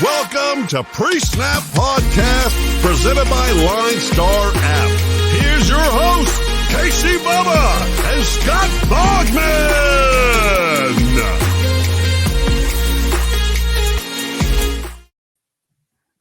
Welcome to Pre-Snap Podcast, presented by LineStar app. Here's your host, Casey Bubba and Scott Bogman.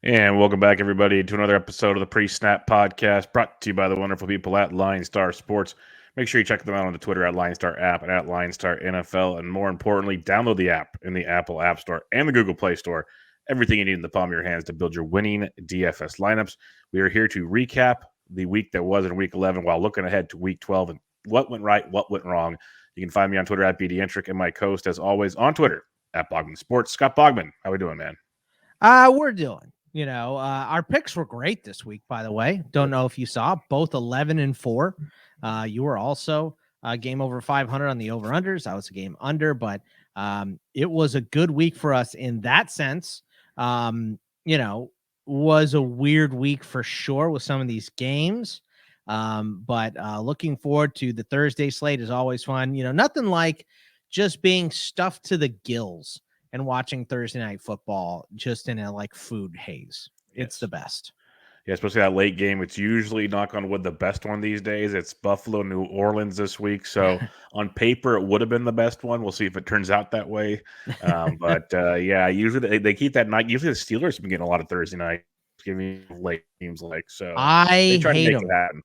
And welcome back, everybody, to another episode of the Pre-Snap Podcast, brought to you by the wonderful people at LineStar Sports. Make sure you check them out on the Twitter at LineStar app and at LineStar NFL. And more importantly, download the app in the Apple App Store and the Google Play Store. Everything you need in the palm of your hands to build your winning DFS lineups. We are here to recap the week that was in Week 11 while looking ahead to Week 12 and what went right, what went wrong. You can find me on Twitter at BDentric and my co-host, as always, on Twitter at Bogman Sports. Scott Bogman, how we doing, man? We're doing. Our picks were great this week, by the way. Don't know if you saw both 11-4. You were also a game over 500 on the over-unders. I was a game under, but it was a good week for us in that sense. Was a weird week for sure with some of these games. But looking forward to the Thursday slate is always fun. Nothing like just being stuffed to the gills and watching Thursday night football just in a food haze. It's the best. Yeah, especially that late game. It's usually, knock on wood, the best one these days. It's Buffalo, New Orleans this week. So on paper, it would have been the best one. We'll see if it turns out that way. Usually they keep that night. Usually the Steelers have been getting a lot of Thursday night giving late games so. I hate them.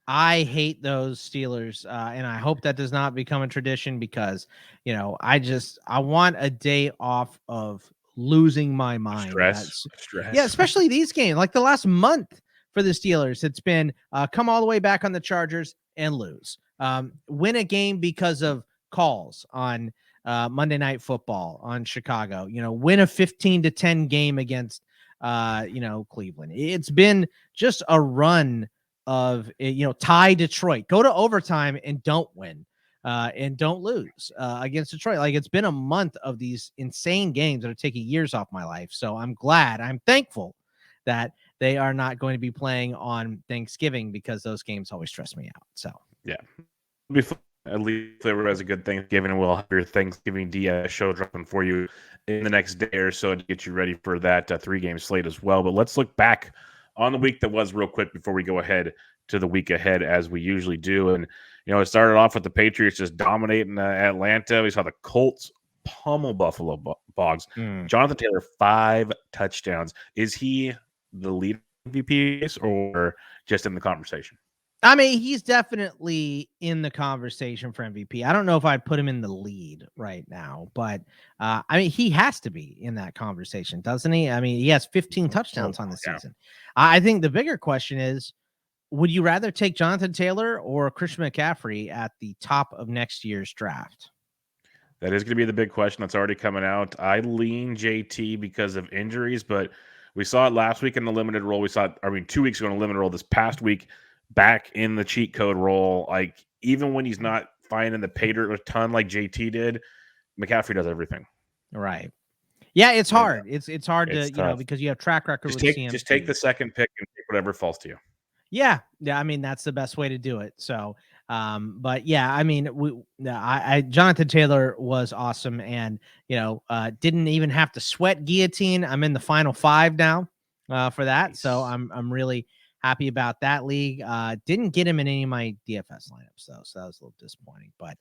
I hate those Steelers, and I hope that does not become a tradition because, I want a day off of losing my mind. Stress. Yeah, especially these games. Like the last month for the Steelers, it's been come all the way back on the Chargers and lose. Win a game because of calls on Monday Night Football on Chicago. Win a 15-10 game against Cleveland. It's been just a run of tie Detroit, go to overtime and don't win. And don't lose against Detroit. It's been a month of these insane games that are taking years off my life. So I'm thankful that they are not going to be playing on Thanksgiving because those games always stress me out. So, yeah. At least everyone has a good Thanksgiving, and we'll have your Thanksgiving DS show dropping for you in the next day or so to get you ready for that 3-game slate as well. But let's look back on the week that was real quick before we go ahead to the week ahead, as we usually do. And it started off with the Patriots just dominating Atlanta. We saw the Colts pummel Buffalo Bogs. Jonathan Taylor, 5 touchdowns. Is he the lead MVP or just in the conversation? I mean, he's definitely in the conversation for MVP. I don't know if I'd put him in the lead right now, but he has to be in that conversation, doesn't he? I mean, he has 15 touchdowns on the season. I think the bigger question is, would you rather take Jonathan Taylor or Christian McCaffrey at the top of next year's draft? That is going to be the big question that's already coming out. I lean JT because of injuries, but we saw it last week in the limited role. We saw it, 2 weeks ago in the limited role. This past week, back in the cheat code role, even when he's not finding the pay dirt a ton like JT did, McCaffrey does everything. Right. Yeah, it's hard. It's hard to, tough. Because you have track record just with CMC. Just take the second pick and take whatever falls to you. Yeah. That's the best way to do it. So, Jonathan Taylor was awesome, and didn't even have to sweat guillotine. I'm in the final 5 now for that, nice. So I'm really happy about that league. Didn't get him in any of my DFS lineups though, so that was a little disappointing. But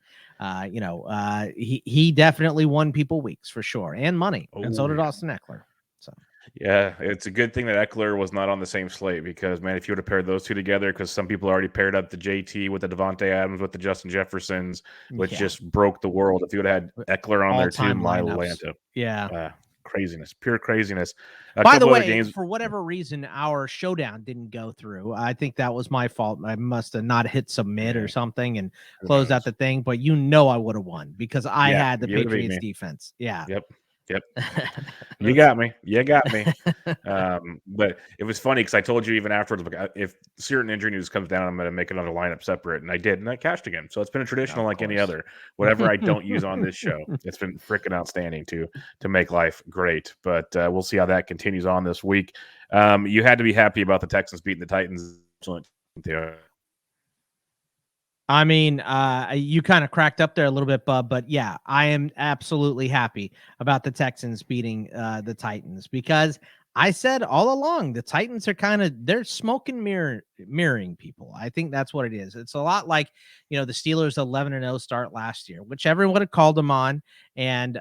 he definitely won people weeks for sure, and money, and so did Austin Eckler. So. Yeah, it's a good thing that Eckler was not on the same slate because, man, if you would have paired those two together, because some people already paired up the JT with the Devontae Adams with the Justin Jeffersons, which just broke the world. If you would have had Eckler on there too, my Atlanta. Yeah. Craziness, pure craziness. By the way, for whatever reason, our showdown didn't go through. I think that was my fault. I must have not hit submit or something and closed out the thing, but I would have won because I had the Patriots defense. Yeah. Yep. You got me. But it was funny because I told you even afterwards, if certain injury news comes down, I'm going to make another lineup separate. And I did, and I cashed again. So it's been a traditional like any other. Whatever I don't use on this show, it's been freaking outstanding to make life great. But we'll see how that continues on this week. You had to be happy about the Texans beating the Titans. I mean, you kind of cracked up there a little bit, Bub, but yeah, I am absolutely happy about the Texans beating the Titans, because I said all along the Titans are they're smoke and mirroring people. I think that's what it is. It's a lot like, the Steelers 11-0 start last year, which everyone had called them on, and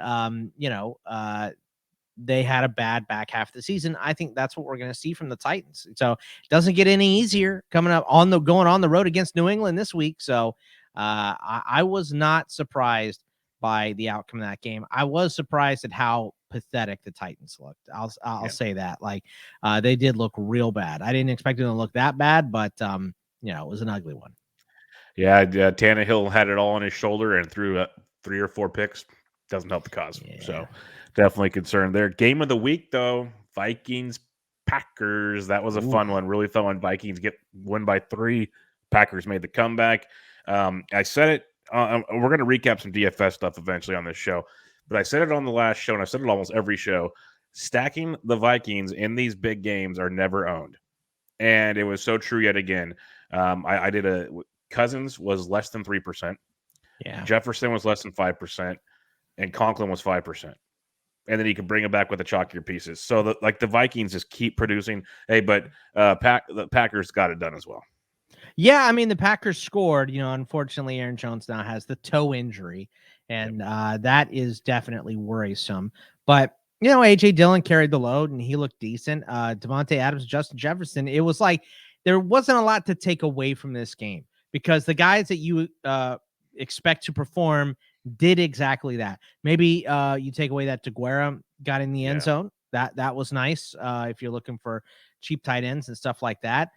they had a bad back half of the season. I think that's what we're going to see from the Titans. So it doesn't get any easier coming up going on the road against New England this week. So I was not surprised by the outcome of that game. I was surprised at how pathetic the Titans looked. I'll say that. Like they did look real bad. I didn't expect them to look that bad, but it was an ugly one. Yeah, Tannehill had it all on his shoulder and threw 3 or 4 picks. Doesn't help the cause. Yeah. So definitely concerned there. Game of the week, though, Vikings, Packers. That was a fun one. Really fun one. Vikings win by 3. Packers made the comeback. I said it. We're going to recap some DFS stuff eventually on this show. But I said it on the last show, and I said it almost every show. Stacking the Vikings in these big games are never owned. And it was so true yet again. I did Cousins was less than 3%. Yeah. Jefferson was less than 5%. And Conklin was 5%. And then you can bring it back with the chalkier pieces. So the Vikings just keep producing. Hey, but the Packers got it done as well. Yeah, I mean, the Packers scored. Unfortunately, Aaron Jones now has the toe injury, and that is definitely worrisome. But A.J. Dillon carried the load, and he looked decent. Devontae Adams, Justin Jefferson. It was like there wasn't a lot to take away from this game, because the guys that you expect to perform did exactly that. Maybe you take away that DeGuara got in the end zone. That was nice if you're looking for cheap tight ends and stuff like that.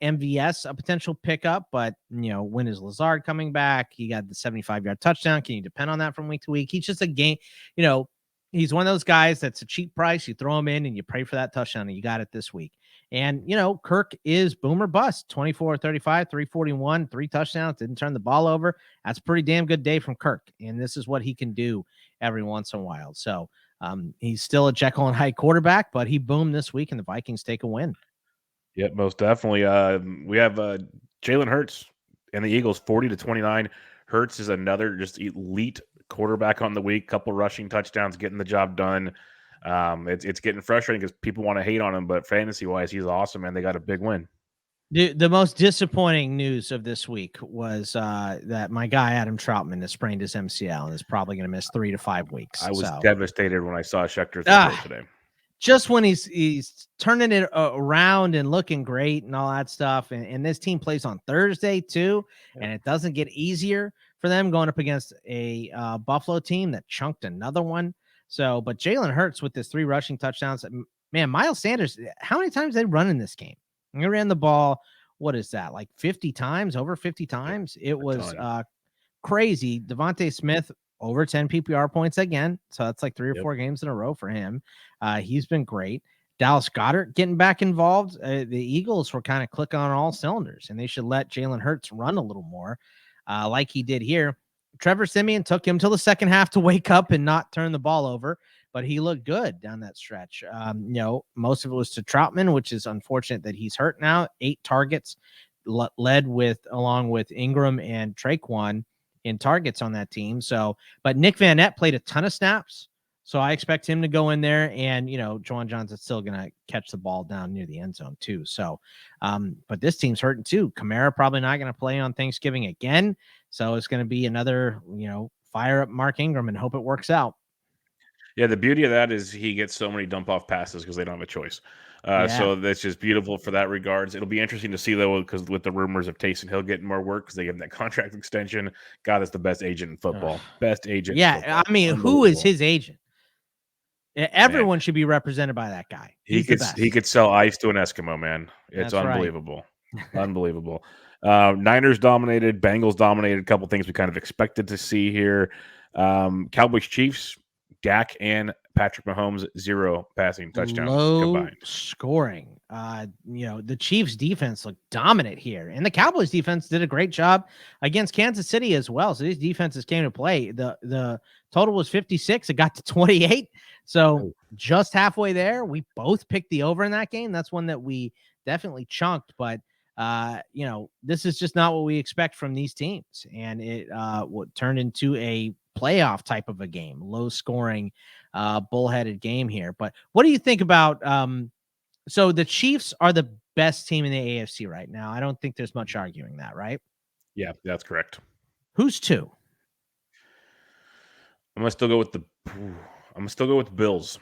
MVS, a potential pickup, but when is Lazard coming back? He got the 75-yard touchdown. Can you depend on that from week to week? He's just a game, he's one of those guys that's a cheap price. You throw him in and you pray for that touchdown, and you got it this week. And, Kirk is boomer bust, 24-35, 341, 3 touchdowns, didn't turn the ball over. That's a pretty damn good day from Kirk. And this is what he can do every once in a while. So he's still a Jekyll and Hyde quarterback, but he boomed this week, and the Vikings take a win. Yep, most definitely. We have Jalen Hurts and the Eagles 40-29. Hurts is another just elite quarterback on the week. Couple rushing touchdowns, getting the job done. It's getting frustrating because people want to hate on him, but fantasy wise, he's awesome, and they got a big win. The most disappointing news of this week was that my guy Adam Trotman has sprained his MCL and is probably going to miss 3 to 5 weeks. I was devastated when I saw Schechter's report today. Just when he's turning it around and looking great and all that stuff, and this team plays on Thursday too, and it doesn't get easier for them going up against a Buffalo team that chunked another one. So, but Jalen Hurts with his 3 rushing touchdowns, man. Miles Sanders, how many times they run in this game? They ran the ball. What is that? Like 50 times, over 50 times. It was crazy. Devontae Smith, over 10 PPR points again. So that's like 3 or 4 games in a row for him. He's been great. Dallas Goedert getting back involved. The Eagles were kind of clicking on all cylinders, and they should let Jalen Hurts run a little more like he did here. Trevor Siemian took him till the second half to wake up and not turn the ball over, but he looked good down that stretch. Most of it was to Trotman, which is unfortunate that he's hurt now. 8 targets, along with Ingram and Traquan in targets on that team. So, but Nick Van Nett played a ton of snaps, so I expect him to go in there, and Juwan Johnson's still going to catch the ball down near the end zone too. So, but this team's hurting too. Kamara probably not going to play on Thanksgiving again, so it's going to be another fire up Mark Ingram and hope it works out. Yeah, the beauty of that is he gets so many dump off passes because they don't have a choice. So that's just beautiful for that regards. It'll be interesting to see, though, because with the rumors of Taysom Hill getting more work because they give him that contract extension. God, that's the best agent in football. Best agent. Yeah, in football. I mean, who is his agent? Everyone should be represented by that guy. He could sell ice to an Eskimo, man. It's unbelievable. Unbelievable. Niners dominated. Bengals dominated. A couple things we kind of expected to see here. Cowboys Chiefs. Dak and Patrick Mahomes, 0 passing touchdowns combined. Scoring. The Chiefs defense looked dominant here, and the Cowboys defense did a great job against Kansas City as well. So these defenses came to play. The total was 56. It got to 28. So just halfway there. We both picked the over in that game. That's one that we definitely chunked, but this is just not what we expect from these teams. And it turned into a playoff type of a game, low scoring, bullheaded game here. But what do you think about, so the Chiefs are the best team in the AFC right now. I don't think there's much arguing that, right? Yeah, that's correct. Who's two? I'm gonna still go with the Bills.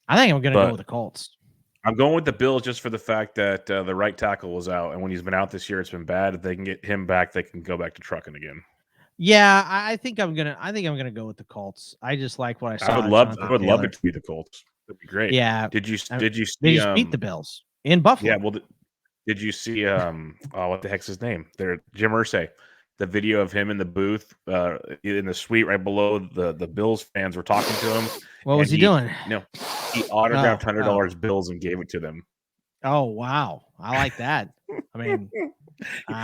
I think I'm going to go with the Colts. I'm going with the Bills just for the fact that the right tackle was out, and when he's been out this year, it's been bad. If they can get him back, they can go back to trucking again. Yeah, I think I'm gonna go with the Colts. I just like what I saw. I would love it to be the Colts. That'd be great. Yeah. Did you see? They just beat the Bills in Buffalo. Yeah. Well, did you see? What the heck's his name? There, Jim Irsay. The video of him in the booth, in the suite right below the Bills fans were talking to him. What was he doing? No, he autographed $100 bills and gave it to them. Oh wow, I like that. I mean,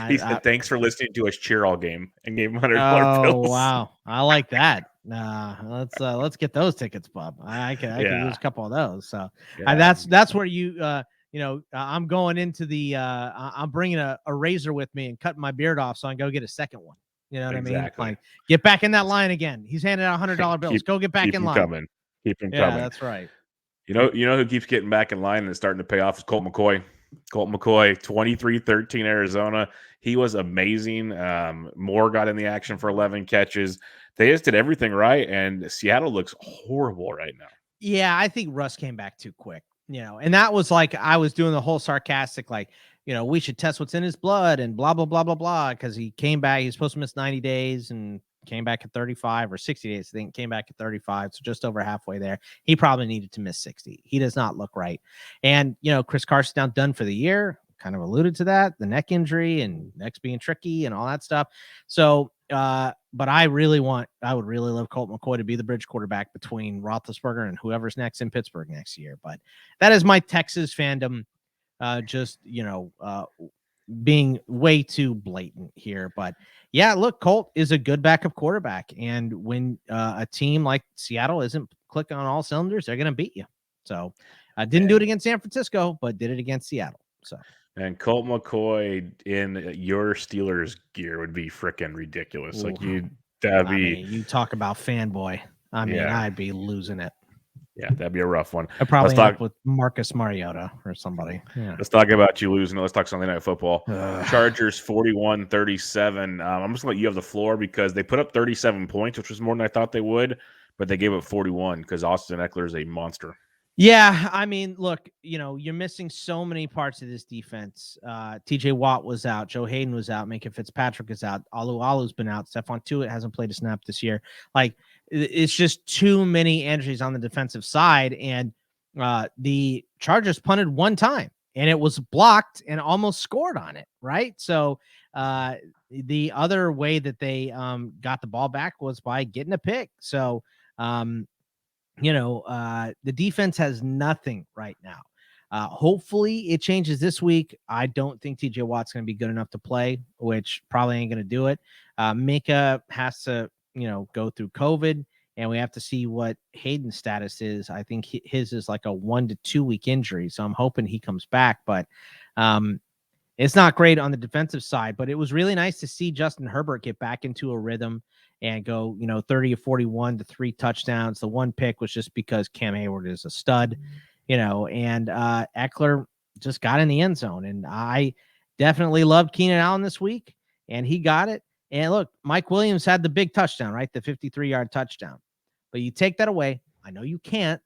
he said thanks for listening to us cheer all game and gave him $100 bills. Oh wow, I like that. Let's get those tickets, Bob. I can use a couple of those. So that's where you I'm going into the I'm bringing a razor with me and cutting my beard off so I can go get a second one. You know what I mean? Like, get back in that line again. He's handing out $100 bills. Go get back in line. Keep him coming. That's right. You know who keeps getting back in line and is starting to pay off is Colt McCoy. Colt McCoy, 23-13 Arizona. He was amazing. Moore got in the action for 11 catches. They just did everything right, and Seattle looks horrible right now. Yeah, I think Russ came back too quick. And that was like I was doing the whole sarcastic, like, we should test what's in his blood and blah, blah, blah, blah, blah, because he came back. He was supposed to miss 90 days and came back at 35 or 60 days. I think came back at 35. So just over halfway there. He probably needed to miss 60. He does not look right. And, Chris Carson's now done for the year. Kind of alluded to that, the neck injury and neck's being tricky and all that stuff. So, but I would really love Colt McCoy to be the bridge quarterback between Roethlisberger and whoever's next in Pittsburgh next year. But that is my Texas fandom, being way too blatant here. But yeah, look, Colt is a good backup quarterback. And when a team like Seattle isn't clicking on all cylinders, they're going to beat you. So I didn't do it against San Francisco, but did it against Seattle. So. And Colt McCoy in your Steelers gear would be freaking ridiculous. Ooh. Like you talk about fanboy. I'd be losing it. Yeah, that'd be a rough one. I'd probably end up with Marcus Mariota or somebody. Yeah. Let's talk about you losing. Let's talk Sunday Night Football. Chargers 41-37. I'm just going to let you have the floor because they put up 37 points, which was more than I thought they would, but they gave up 41 because Austin Eckler is a monster. Yeah, look, you're missing so many parts of this defense. TJ Watt was out. Joe Hayden was out. Minka Fitzpatrick is out. Alualu's been out. Stephon Tuitt hasn't played a snap this year. Like, it's just too many injuries on the defensive side. And the Chargers punted one time, and it was blocked and almost scored on it, right? So the other way that they got the ball back was by getting a pick. So, the defense has nothing right now. Hopefully it changes this week. I don't think TJ Watt's going to be good enough to play, which probably ain't going to do it. Minka has to, go through COVID, and we have to see what Hayden's status is. I think his is like a 1 to 2 week injury. So I'm hoping he comes back, but it's not great on the defensive side, but it was really nice to see Justin Herbert get back into a rhythm and go, 30 of 41 to 3 touchdowns. The one pick was just because Cam Hayward is a stud, and Eckler just got in the end zone. And I definitely loved Keenan Allen this week, and he got it. And look, Mike Williams had the big touchdown, right? The 53-yard touchdown. But you take that away. I know you can't,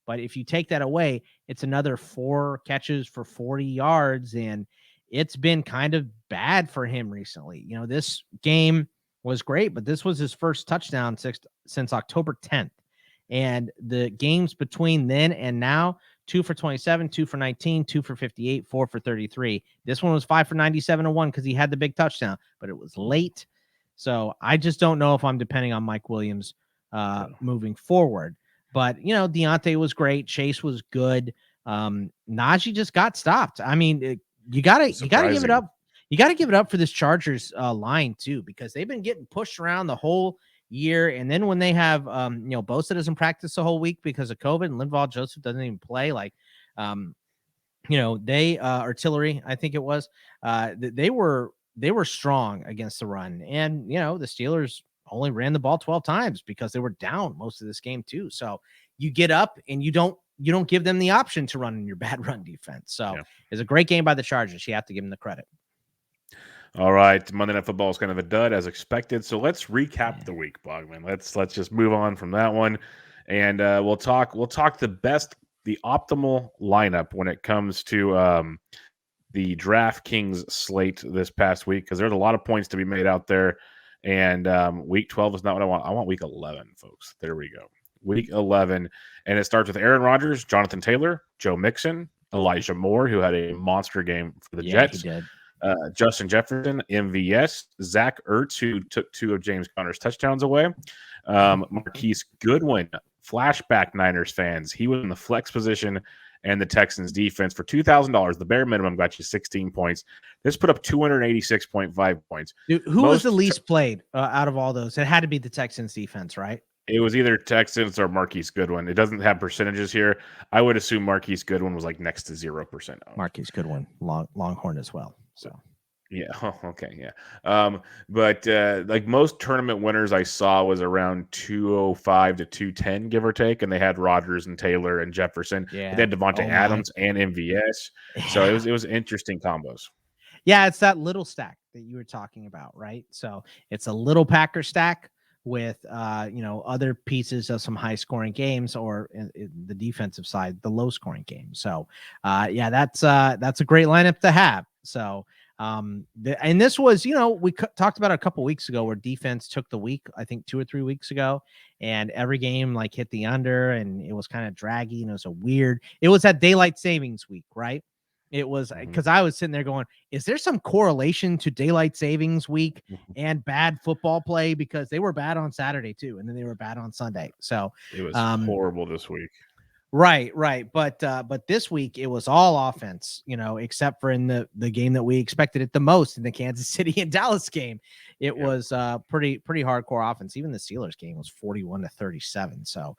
but if you take that away, it's another 4 catches for 40 yards. And it's been kind of bad for him recently. This game was great, but this was his first touchdown since October 10th. And the games between then and now, 2 for 27, 2 for 19, 2 for 58, 4 for 33. This one was 5 for 97 and 1 because he had the big touchdown, but it was late. So I just don't know if I'm depending on Mike Williams moving forward. But, Deontay was great. Chase was good. Najee just got stopped. You gotta give it up. You got to give it up for this Chargers line too, because they've been getting pushed around the whole year. And then when they have, Bosa doesn't practice the whole week because of COVID, and Linval Joseph doesn't even play. Like, they Artillery, I think it was, they were strong against the run, and the Steelers only ran the ball 12 times because they were down most of this game too. So you get up and you don't give them the option to run in your bad run defense. So it's a great game by the Chargers. You have to give them the credit. All right, Monday Night Football is kind of a dud as expected. So let's recap the week, Bogman. Let's just move on from that one, and we'll talk the optimal lineup when it comes to the DraftKings slate this past week, because there's a lot of points to be made out there. And week 12 is not what I want. I want week 11, folks. There we go. Week 11, and it starts with Aaron Rodgers, Jonathan Taylor, Joe Mixon, Elijah Moore, who had a monster game for the Jets. He did. Justin Jefferson, MVS, Zach Ertz, who took 2 of James Conner's touchdowns away. Marquise Goodwin, flashback Niners fans. He was in the flex position, and the Texans defense for $2,000. The bare minimum got you 16 points. This put up 286.5 points. Dude, who was the least played out of all those? It had to be the Texans defense, right? It was either Texans or Marquise Goodwin. It doesn't have percentages here. I would assume Marquise Goodwin was like next to 0%. Marquise Goodwin, Longhorn as well. So yeah, okay, yeah. But like most tournament winners I saw was around 205 to 210, give or take, and they had Rodgers and Taylor and Jefferson. Yeah, they had Devontae Adams and MVS. So it was interesting combos. Yeah, it's that little stack that you were talking about, right? So it's a little Packer stack with other pieces of some high scoring games, or in the defensive side, the low scoring games. So that's a great lineup to have. So and this was, we talked about it a couple weeks ago where defense took the week, I think 2 or 3 weeks ago, and every game like hit the under, and it was kind of draggy, and it was that daylight savings week, right? It was because I was sitting there going, is there some correlation to daylight savings week and bad football play? Because they were bad on Saturday too, and then they were bad on Sunday. So it was horrible this week. Right. But this week it was all offense, except for in the game that we expected it the most, in the Kansas City and Dallas game. It was pretty hardcore offense. Even the Steelers game was 41-37. So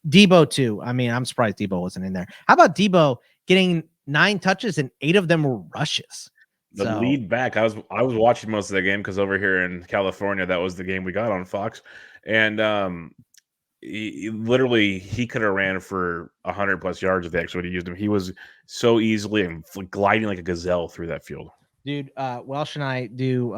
Debo too. I mean, I'm surprised Debo wasn't in there. How about Debo getting 9 touches and 8 of them were rushes? The lead back. I was watching most of the game because over here in California, that was the game we got on Fox, and he could have ran for 100+ yards if they actually would have used him. He was so easily and gliding like a gazelle through that field. Dude, Welsh and I do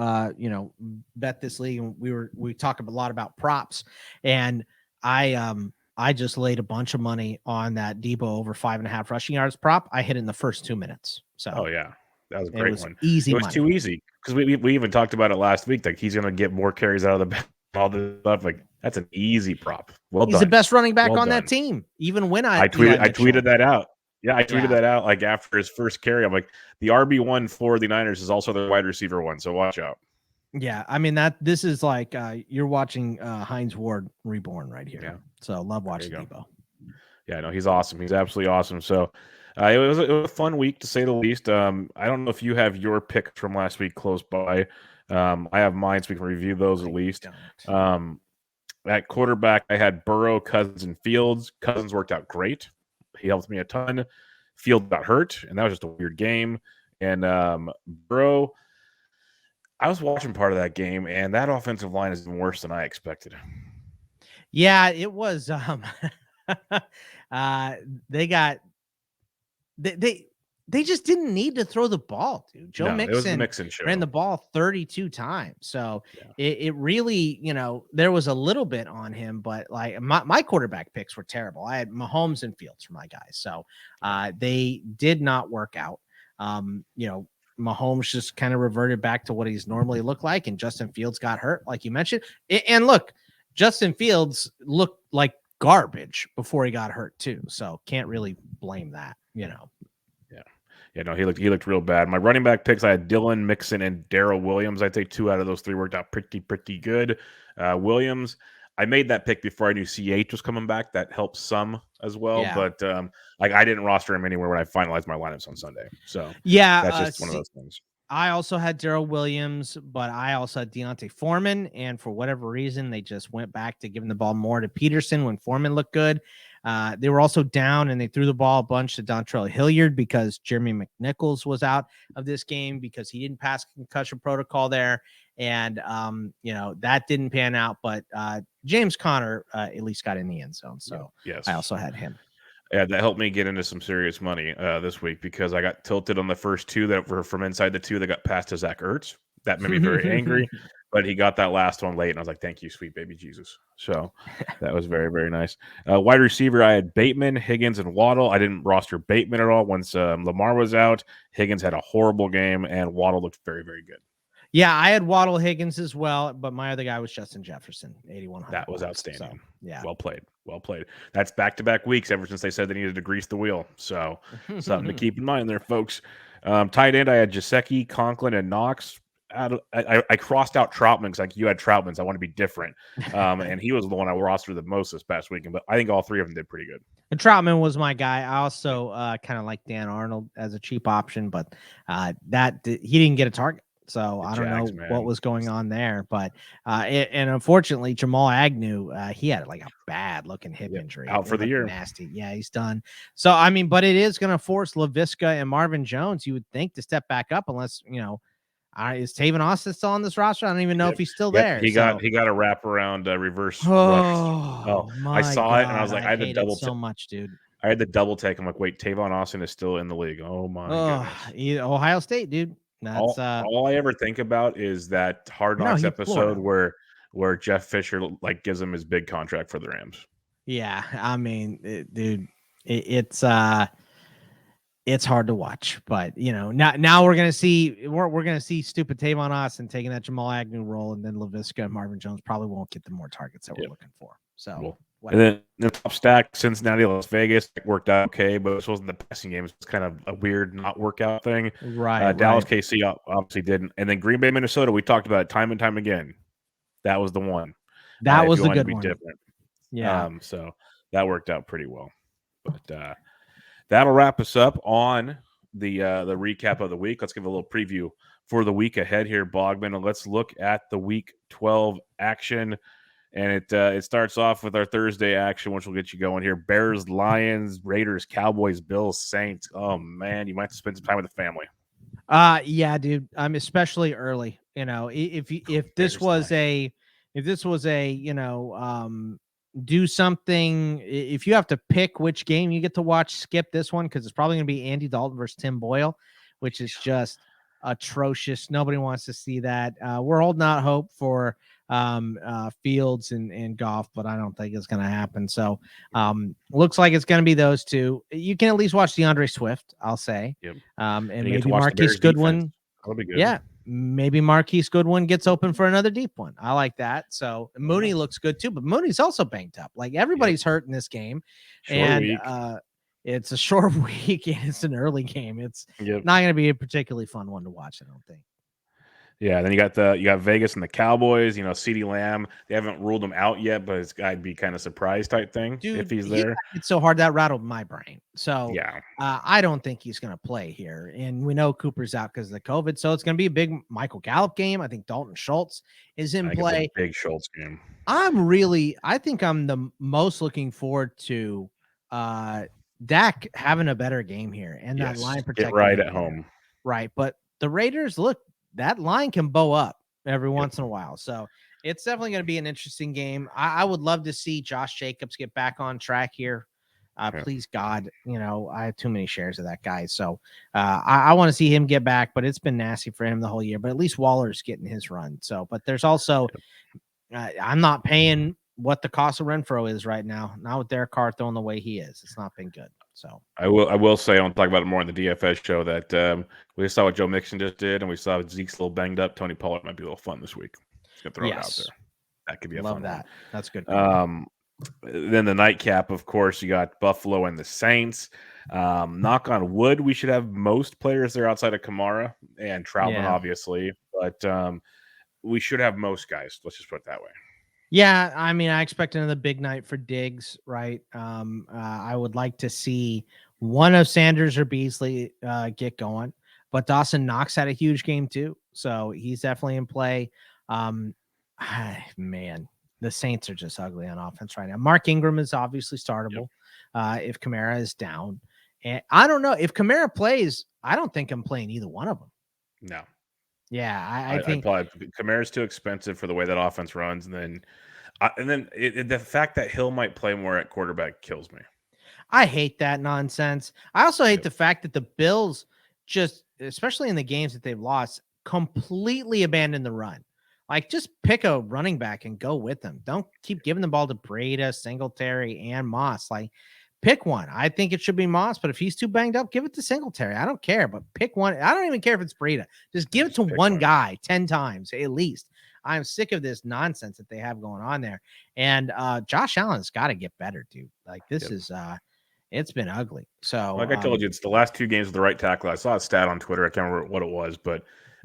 bet this league, and we talk a lot about props, and I just laid a bunch of money on that Debo over 5.5 rushing yards prop. I hit it in the first 2 minutes. So yeah, that was a great one. Easy. It was too easy because we even talked about it last week. Like he's gonna get more carries out of the all this stuff. Like that's an easy prop. Well, he's the best running back on that team. Even when I tweeted that out. Yeah, I tweeted that out like after his first carry. I'm like, the RB1 for the Niners is also the wide receiver one, so watch out. Yeah, I mean this is like you're watching Hines Ward reborn right here. Yeah. So love watching Debo. Yeah, no, he's awesome. He's absolutely awesome. So it was a fun week to say the least. I don't know if you have your picks from last week close by. I have mine, so we can review those at least. At quarterback, I had Burrow, Cousins, and Fields. Cousins worked out great. He helped me a ton. Fields got hurt, and that was just a weird game. And Burrow, I was watching part of that game, and that offensive line is even worse than I expected. Yeah, it was. They just didn't need to throw the ball, dude. Joe Mixon ran the ball 32 times. So it really, there was a little bit on him, but like my quarterback picks were terrible. I had Mahomes and Fields for my guys. So they did not work out. Mahomes just kind of reverted back to what he's normally looked like, and Justin Fields got hurt, like you mentioned. And look, Justin Fields looked like garbage before he got hurt too. So can't really blame that, Yeah, no, he looked real bad. My running back picks, I had Dylan, Mixon, and Darrell Williams. I'd say 2 out of those 3 worked out pretty good. Williams, I made that pick before I knew CH was coming back. That helps some as well. Yeah. But I didn't roster him anywhere when I finalized my lineups on Sunday. So that's just one of those things. I also had Darrell Williams, but I also had Deontay Foreman, and for whatever reason, they just went back to giving the ball more to Peterson when Foreman looked good. They were also down, and they threw the ball a bunch to Dontrell Hilliard because Jeremy McNichols was out of this game because he didn't pass concussion protocol there. And, that didn't pan out, but James Conner at least got in the end zone. So yes, I also had him. Yeah, that helped me get into some serious money this week because I got tilted on the first two that were from inside the two that got passed to Zach Ertz. That made me very angry, but he got that last one late, and I was like, thank you, sweet baby Jesus. So that was very, very nice. Wide receiver, I had Bateman, Higgins, and Waddle. I didn't roster Bateman at all once Lamar was out. Higgins had a horrible game, and Waddle looked very, very good. Yeah, I had Waddle Higgins as well, but my other guy was Justin Jefferson, 8,100. That was outstanding. So, yeah. Well played. Well played. That's back-to-back weeks ever since they said they needed to grease the wheel. So something to keep in mind there, folks. Tight end, I had Gesicki, Conklin, and Knox. I crossed out Trotman because like you had Trotman, so I want to be different. And he was the one I rostered the most this past weekend, but I think all three of them did pretty good. And Trotman was my guy. I also kind of like Dan Arnold as a cheap option, but he didn't get a target. So I don't know what was going on there, but and unfortunately Jamal Agnew, he had like a bad looking hip injury out for the year. Nasty. Yeah, he's done. So, I mean, but it is going to force LaVisca and Marvin Jones, you would think, to step back up unless, is Tavon Austin still on this roster? I don't even know if he's still there. He got a wraparound reverse. I saw it and I was like, I had to double so much, dude. I had the double take. I'm like, wait, Tavon Austin is still in the league. Oh my goodness. Ohio State, dude. That's all I ever think about is that Hard Knocks episode where Jeff Fisher like gives him his big contract for the Rams. Yeah, I mean, dude, it's hard to watch, but now we're gonna see stupid Tavon Austin taking that Jamal Agnew role, and then LaVisca and Marvin Jones probably won't get the more targets that we're looking for. So. Cool. And then the top stack, Cincinnati, Las Vegas, worked out okay, but this wasn't the passing game. It's kind of a weird not workout thing. Right. Dallas, KC obviously didn't. And then Green Bay, Minnesota, we talked about it time and time again. That was the one. That was the good one. Different. Yeah. So that worked out pretty well. But that'll wrap us up on the recap of the week. Let's give a little preview for the week ahead here, Bogman. And let's look at the Week 12 action. And it starts off with our Thursday action, which will get you going here. Bears, Lions, Raiders, Cowboys, Bills, Saints. Oh, man, you might have to spend some time with the family. Yeah, dude. I'm especially early. If this was a do something. If you have to pick which game you get to watch, skip this one because it's probably going to be Andy Dalton versus Tim Boyle, which is just atrocious. Nobody wants to see that. We're holding out hope for Fields and Goff, but I don't think it's going to happen. So looks like it's going to be those two. You can at least watch DeAndre Swift, I'll say. Yep. And maybe Marquise Goodwin. That'll be good. Yeah. Maybe Marquise Goodwin gets open for another deep one. I like that. So Mooney looks good too, but Mooney's also banged up. Like everybody's hurt in this game. It's a short week and it's an early game. It's not going to be a particularly fun one to watch, I don't think. Yeah, then you got Vegas and the Cowboys. CeeDee Lamb. They haven't ruled him out yet, but I'd be kind of surprised type thing. Dude, if he's there. It's so hard that rattled my brain. So yeah, I don't think he's going to play here, and we know Cooper's out because of the COVID. So it's going to be a big Michael Gallup game. I think Dalton Schultz is in play. Big Schultz game. I think I'm the most looking forward to Dak having a better game here and that line protection. Get right at home. Right, but the Raiders look. That line can bow up every once in a while. So it's definitely going to be an interesting game. I would love to see Josh Jacobs get back on track here. Please, God, I have too many shares of that guy. So I want to see him get back, but it's been nasty for him the whole year. But at least Waller's getting his run. So, but there's also, I'm not paying what the cost of Renfro is right now. Not with Derek Carr throwing the way he is. It's not been good. So I will say, I'll talk about it more in the DFS show, that we saw what Joe Mixon just did, and we saw Zeke's a little banged up. Tony Pollard might be a little fun this week. Just gonna throw it out there. That could be a fun that. One. That's good. Then the nightcap, of course, you got Buffalo and the Saints. Knock on wood, we should have most players there outside of Kamara and Trotman, obviously, but we should have most guys. Let's just put it that way. Yeah, I mean, I expect another big night for Diggs, right? I would like to see one of Sanders or Beasley get going, but Dawson Knox had a huge game too, so he's definitely in play. Man, the Saints are just ugly on offense right now. Mark Ingram is obviously startable. if Kamara is down. And I don't know if Kamara plays. I don't think I'm playing either one of them. No. Yeah, I I'd think probably Kamara's too expensive for the way that offense runs, and then the fact that Hill might play more at quarterback kills me. I hate that nonsense. I also hate Yep. the fact that the Bills just, especially in the games that they've lost, completely abandon the run. Like, just pick a running back and go with them. Don't keep giving the ball to Breida, Singletary, and Moss. Like, pick one. I think it should be Moss, but if he's too banged up, give it to Singletary. I don't care, but pick one. I don't even care if it's Breida. Just give it to one guy 10 times at least. I'm sick of this nonsense that they have going on there. And Josh Allen's got to get better, dude. Like, this is it's been ugly. So, like I told you, it's the last 2 games with the right tackle. I saw a stat on Twitter. I can't remember what it was, but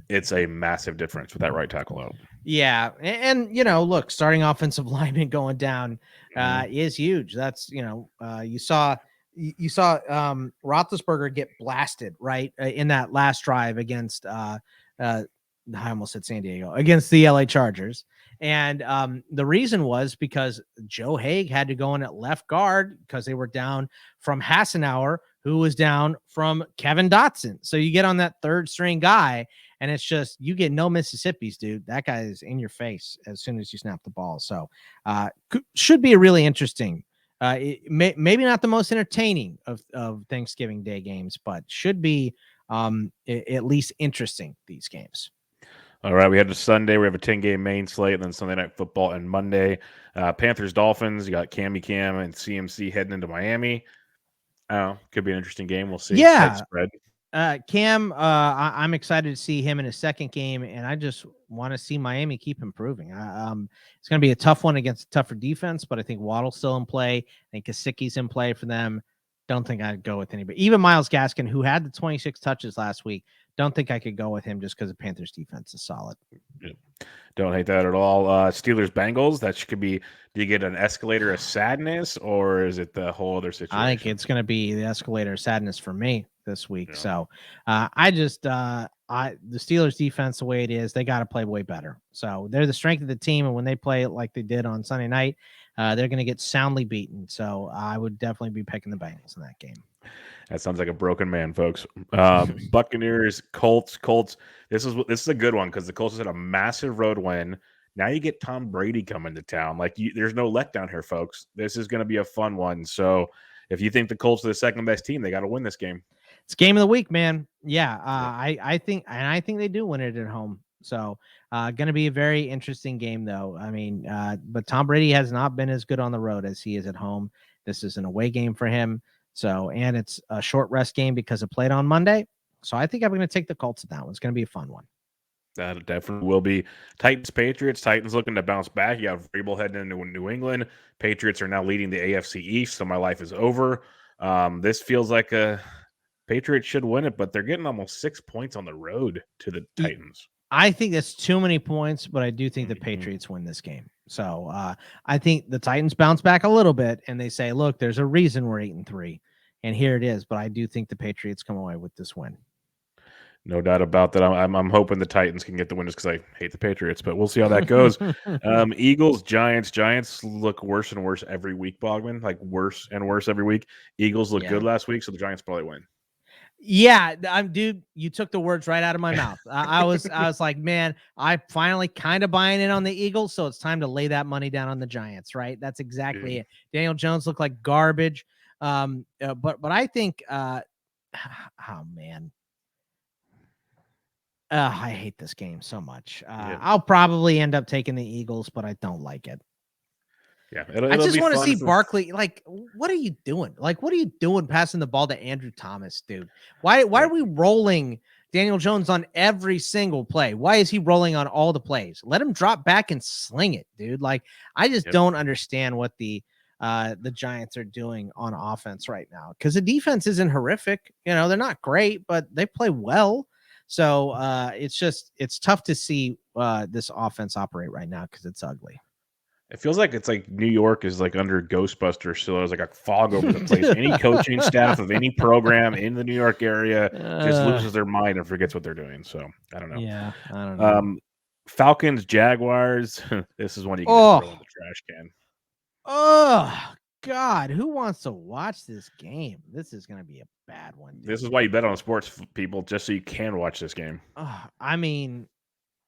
it's a massive difference with that right tackle out. Yeah, and look, starting offensive lineman going down is huge. That's you saw Roethlisberger get blasted right in that last drive against I almost said San Diego, against the LA Chargers. And the reason was because Joe Haig had to go in at left guard because they were down from Hassenauer, who was down from Kevin Dotson. So you get on that third string guy, and it's just, you get no Mississippis, dude. That guy is in your face as soon as you snap the ball. So should be a really interesting, maybe not the most entertaining of Thanksgiving Day games, but should be at least interesting, these games. All right, we had a Sunday. We have a 10-game main slate, and then Sunday Night Football and Monday. Panthers, Dolphins. You got Cam and CMC heading into Miami. I don't know. Could be an interesting game. We'll see. Yeah. Tight spread. Cam, I'm excited to see him in his second game, and I just want to see Miami keep improving. It's going to be a tough one against a tougher defense, but I think Waddle's still in play. I think Gesicki's in play for them. Don't think I'd go with anybody. Even Myles Gaskin, who had the 26 touches last week, don't think I could go with him just because the Panthers defense is solid. Yeah. Don't hate that at all. Steelers, Bengals. That could be, do you get an escalator of sadness, or is it the whole other situation? I think it's going to be the escalator of sadness for me this week. Yeah. So the Steelers defense, the way it is, they got to play way better. So they're the strength of the team. And when they play it like they did on Sunday night, they're going to get soundly beaten. So I would definitely be picking the Bengals in that game. That sounds like a broken man, folks. Buccaneers, Colts. This is a good one because the Colts had a massive road win. Now you get Tom Brady coming to town. There's no letdown here, folks. This is going to be a fun one. So if you think the Colts are the second best team, they got to win this game. It's game of the week, man. Yeah, I think they do win it at home. So going to be a very interesting game, though. I mean, but Tom Brady has not been as good on the road as he is at home. This is an away game for him. So, and it's a short rest game because it played on Monday. So I think I'm going to take the Colts at that one. It's going to be a fun one. That definitely will be. Titans, Patriots. Titans looking to bounce back. You have Vrabel heading into New England. Patriots are now leading the AFC East, so my life is over. This feels like a Patriots should win it, but they're getting almost 6 points on the road to the Titans. I think that's too many points, but I do think the Patriots win this game. So I think the Titans bounce back a little bit, and they say, look, there's a reason we're 8-3, and here it is. But I do think the Patriots come away with this win. No doubt about that. I'm hoping the Titans can get the win just because I hate the Patriots, but we'll see how that goes. Eagles, Giants. Giants look worse and worse every week, Bogman. Like worse and worse every week. Eagles look good last week, so the Giants probably win. Yeah, dude, you took the words right out of my mouth. I was like, man, I finally kind of buying in on the Eagles, so it's time to lay that money down on the Giants, right? That's exactly it. Daniel Jones looked like garbage, but I think, oh man, I hate this game so much. I'll probably end up taking the Eagles, but I don't like it. Yeah, I just want to see Barkley. Like, what are you doing? Like, what are you doing passing the ball to Andrew Thomas, dude? Why are we rolling Daniel Jones on every single play? Why is he rolling on all the plays? Let him drop back and sling it, dude. Like, I just don't understand what the Giants are doing on offense right now, because the defense isn't horrific. They're not great, but they play well. So it's tough to see this offense operate right now because it's ugly. It feels like it's like New York is like under Ghostbusters, so there's like a fog over the place. Any coaching staff of any program in the New York area just loses their mind and forgets what they're doing. So I don't know. Yeah, I don't know. Falcons, Jaguars. This is one you can just throw in the trash can. Oh God, who wants to watch this game? This is going to be a bad one. Dude. This is why you bet on sports, people, just so you can watch this game. I mean,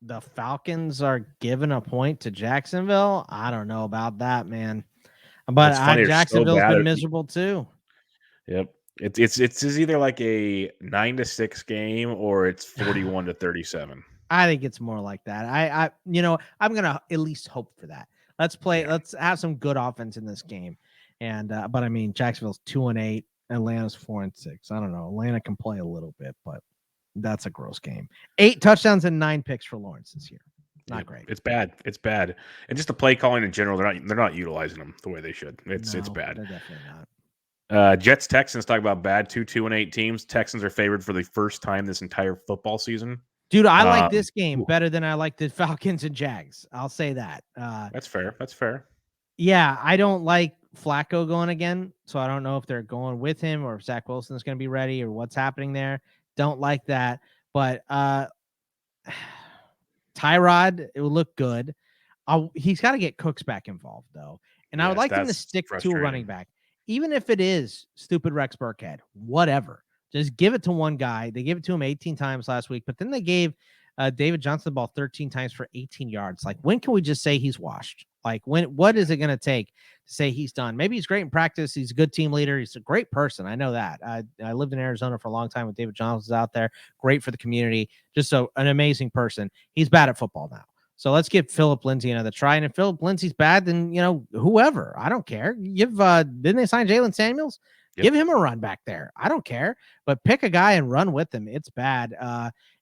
the Falcons are giving a point to Jacksonville. I don't know about that, man. But funny, Jacksonville's so been miserable too. Yep. It's either like a 9-6 game or it's 41-37. I think it's more like that. I'm gonna at least hope for that. Let's play. Yeah. Let's have some good offense in this game. And but I mean, Jacksonville's 2-8, Atlanta's 4-6. I don't know. Atlanta can play a little bit, but that's a gross game. 8 touchdowns and 9 picks for Lawrence this year. Not great. It's bad. It's bad. And just the play calling in general, they're not utilizing them the way they should. It's bad. They're definitely not. Jets Texans, talk about bad 2-8 teams. Texans are favored for the first time this entire football season. Dude, I like this game better than I like the Falcons and Jags. I'll say that. That's fair. That's fair. Yeah, I don't like Flacco going again, so I don't know if they're going with him or if Zach Wilson's going to be ready or what's happening there. Don't like that. But Tyrod, it will look good. He's got to get Cooks back involved, though. And I would like him to stick to a running back. Even if it is stupid Rex Burkhead, whatever. Just give it to one guy. They gave it to him 18 times last week, but then they gave David Johnson the ball 13 times for 18 yards. Like, when can we just say he's washed? Like, what is it going to take to say he's done? Maybe he's great in practice. He's a good team leader. He's a great person. I know that. I lived in Arizona for a long time with David Johnson out there. Great for the community. Just an amazing person. He's bad at football now. So let's give Philip Lindsay another try. And if Philip Lindsay's bad, then, whoever. I don't care. Didn't they sign Jalen Samuels? Yep. Give him a run back there. I don't care. But pick a guy and run with him. It's bad.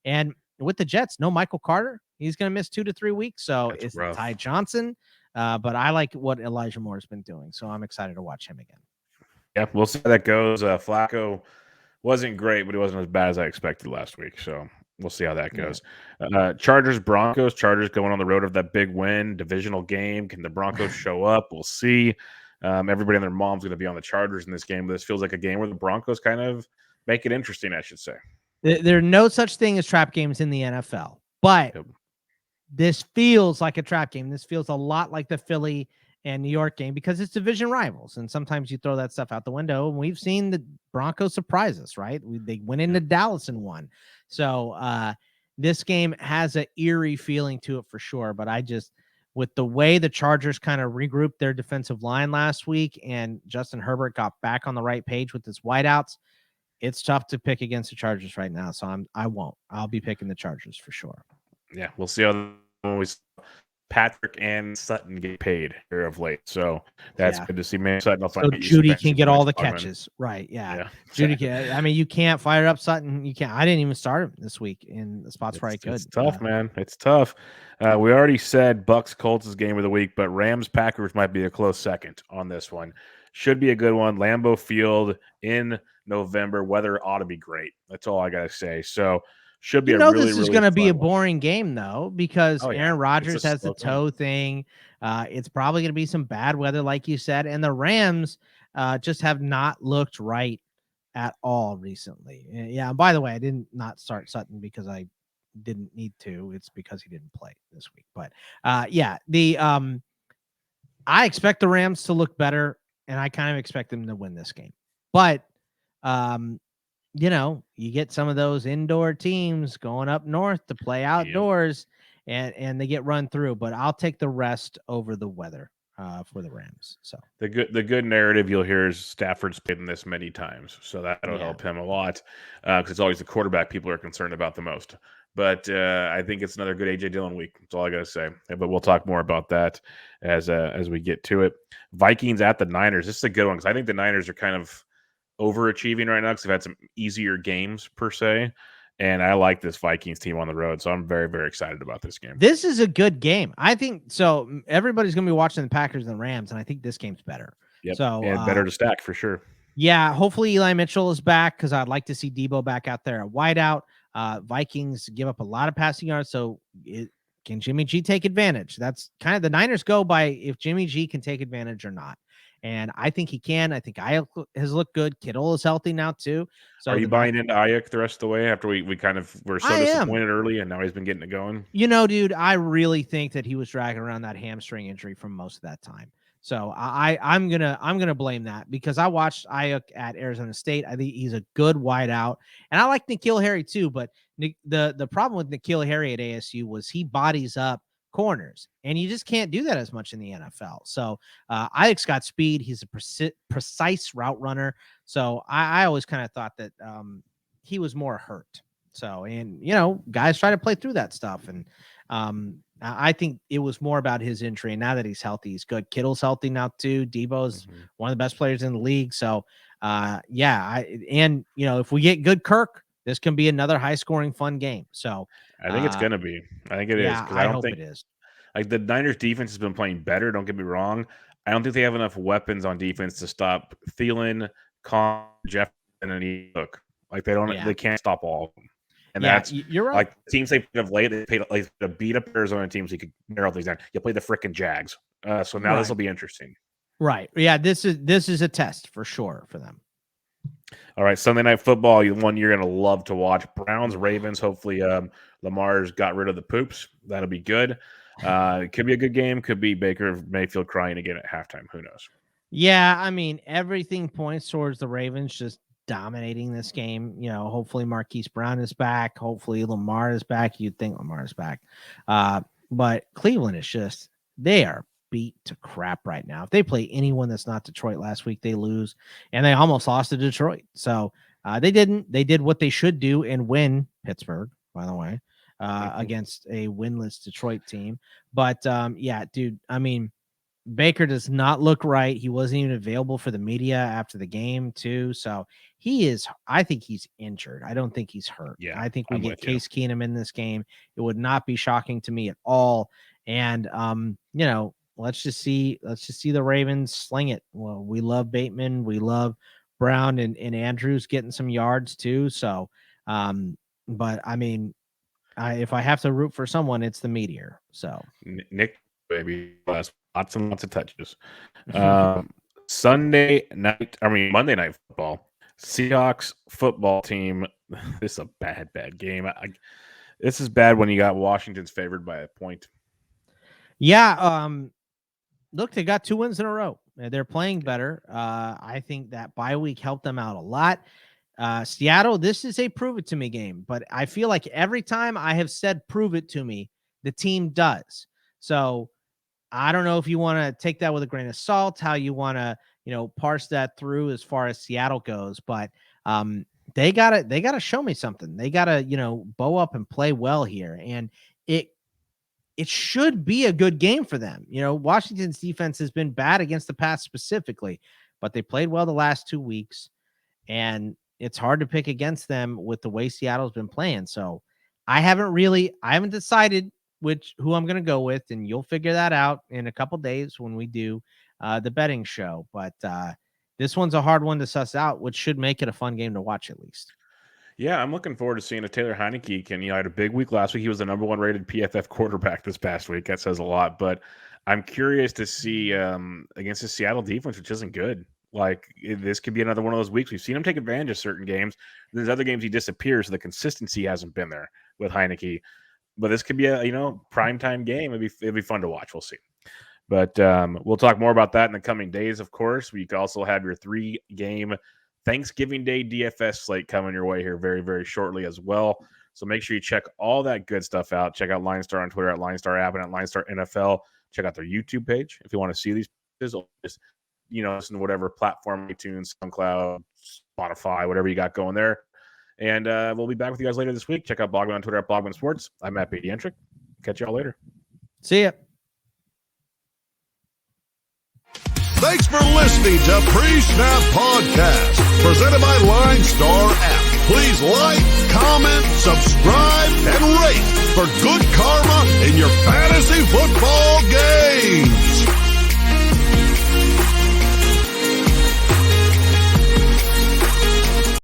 And with the Jets, no Michael Carter. He's going to miss 2 to 3 weeks. So it's Ty Johnson. But I like what Elijah Moore has been doing. So I'm excited to watch him again. Yeah, we'll see how that goes. Flacco wasn't great, but he wasn't as bad as I expected last week. So we'll see how that goes. Chargers, Broncos. Chargers going on the road of that big win, divisional game. Can the Broncos show up? We'll see. Everybody and their mom's going to be on the Chargers in this game. But this feels like a game where the Broncos kind of make it interesting, I should say. There are no such thing as trap games in the NFL. But this feels like a trap game. This feels a lot like the Philly and New York game because it's division rivals. And sometimes you throw that stuff out the window. And we've seen the Broncos surprise us, right? They went into Dallas and won. So this game has an eerie feeling to it for sure. But with the way the Chargers kind of regrouped their defensive line last week and Justin Herbert got back on the right page with his wideouts, it's tough to pick against the Chargers right now. So I'll be picking the Chargers for sure. Yeah, we'll see how Patrick and Sutton get paid here of late. So that's good to see. Man, Sutton so Judy can get all the catches. Right. Yeah. Judy can. I mean, you can't fire up Sutton. You can't. I didn't even start him this week in the spots where I could. It's tough, man. It's tough. We already said Bucks Colts is game of the week, but Rams Packers might be a close second on this one. Should be a good one. Lambeau Field in November. Weather ought to be great. That's all I got to say. So should be this is going to be a boring game, though, because Aaron Rodgers has the toe thing. It's probably going to be some bad weather, like you said. And the Rams just have not looked right at all recently. Yeah. And by the way, I did not start Sutton because I didn't need to. It's because he didn't play this week. But I expect the Rams to look better, and I kind of expect them to win this game. But you get some of those indoor teams going up north to play outdoors and they get run through, but I'll take the rest over the weather for the Rams. So the good narrative you'll hear is Stafford's played in this many times. So that'll help him a lot because it's always the quarterback people are concerned about the most. But I think it's another good A.J. Dillon week. That's all I got to say. But we'll talk more about that as we get to it. Vikings at the Niners. This is a good one because I think the Niners are kind of overachieving right now because they've had some easier games per se. And I like this Vikings team on the road. So I'm very, very excited about this game. This is a good game. I think so. Everybody's going to be watching the Packers and the Rams, and I think this game's better. Yep. So and better to stack for sure. Yeah. Hopefully Eli Mitchell is back because I'd like to see Debo back out there at wideout. Vikings give up a lot of passing yards. So can Jimmy G take advantage? That's kind of the Niners go by if Jimmy G can take advantage or not. And I think he can. I think Ayuk has looked good. Kittle is healthy now too. So are you buying into Ayuk the rest of the way after we kind of were so disappointed early and now he's been getting it going? Dude, I really think that he was dragging around that hamstring injury for most of that time. So I'm gonna blame that because I watched Ayuk at Arizona State. I think he's a good wideout, and I like N'Keal Harry too. But the problem with N'Keal Harry at ASU was he bodies up corners, and you just can't do that as much in the NFL. So Ayuk's got speed. He's a precise route runner. So I always kind of thought that he was more hurt. So, and guys try to play through that stuff, and I think it was more about his injury. And now that he's healthy, he's good. Kittle's healthy now too. Debo's one of the best players in the league. So, if we get good Kirk, this can be another high-scoring, fun game. So, I think it's gonna be. I think it is. Yeah, I hope it is. Like the Niners defense has been playing better. Don't get me wrong. I don't think they have enough weapons on defense to stop Thielen, Con, Jeff, and then Hook. Like they don't. Yeah. They can't stop all of them. And that's you're right. Like teams they have late, they played like to beat up Arizona teams. You could narrow things down. You play the frickin' Jags. So now this will be interesting. Right. Yeah. This is a test for sure for them. All right. Sunday Night Football. One you're gonna love to watch. Browns, Ravens. Hopefully, Lamar's got rid of the poops. That'll be good. It could be a good game. Could be Baker Mayfield crying again at halftime. Who knows? Yeah. I mean, everything points towards the Ravens just dominating this game. Hopefully Marquise Brown is back. Hopefully Lamar is back. You'd think Lamar is back. But Cleveland is just, they are beat to crap right now. If they play anyone that's not Detroit last week, they lose. And they almost lost to Detroit. So they didn't. They did what they should do and win Pittsburgh, by the way, against a winless Detroit team. But dude, I mean, Baker does not look right. He wasn't even available for the media after the game too. So I think he's injured. I don't think he's hurt. Yeah, I think we get Case Keenum in this game. It would not be shocking to me at all. And let's just see the Ravens sling it. Well, we love Bateman. We love Brown and Andrews getting some yards too. So, but I mean, if I have to root for someone, it's the Meteor. So Nick, baby, lots and lots of touches. Monday Night Football. Seahawks football team. This is a bad game. This is bad when you got Washington's favored by a point. Yeah. Look, they got 2 wins in a row. They're playing better. I think that bye week helped them out a lot. Seattle, this is a prove it to me game, but I feel like every time I have said prove it to me, the team does. So I don't know if you want to take that with a grain of salt, how you want to, parse that through as far as Seattle goes, but they gotta show me something. They gotta, bow up and play well here. And it should be a good game for them. Washington's defense has been bad against the pass specifically, but they played well the last 2 weeks, and it's hard to pick against them with the way Seattle's been playing. So I haven't decided who I'm going to go with, and you'll figure that out in a couple days when we do the betting show. But this one's a hard one to suss out, which should make it a fun game to watch at least. Yeah, I'm looking forward to seeing if Taylor Heineke can. Had a big week last week. He was the number 1 rated PFF quarterback this past week. That says a lot. But I'm curious to see against the Seattle defense, which isn't good. Like, this could be another one of those weeks. We've seen him take advantage of certain games. There's other games he disappears, so the consistency hasn't been there with Heineke. But this could be a primetime game. It'd be fun to watch. We'll see. But we'll talk more about that in the coming days, of course. We also have your 3-game Thanksgiving Day DFS slate coming your way here very, very shortly as well. So make sure you check all that good stuff out. Check out LineStar on Twitter at LineStar app and at LineStar NFL. Check out their YouTube page if you want to see these. Just listen to whatever platform, iTunes, SoundCloud, Spotify, whatever you got going there. And we'll be back with you guys later this week. Check out Bogman on Twitter at Bogman Sports. I'm Matt Pedientric. Catch y'all later. See ya. Thanks for listening to Pre-Snap Podcast, presented by LineStar app. Please like, comment, subscribe, and rate for good karma in your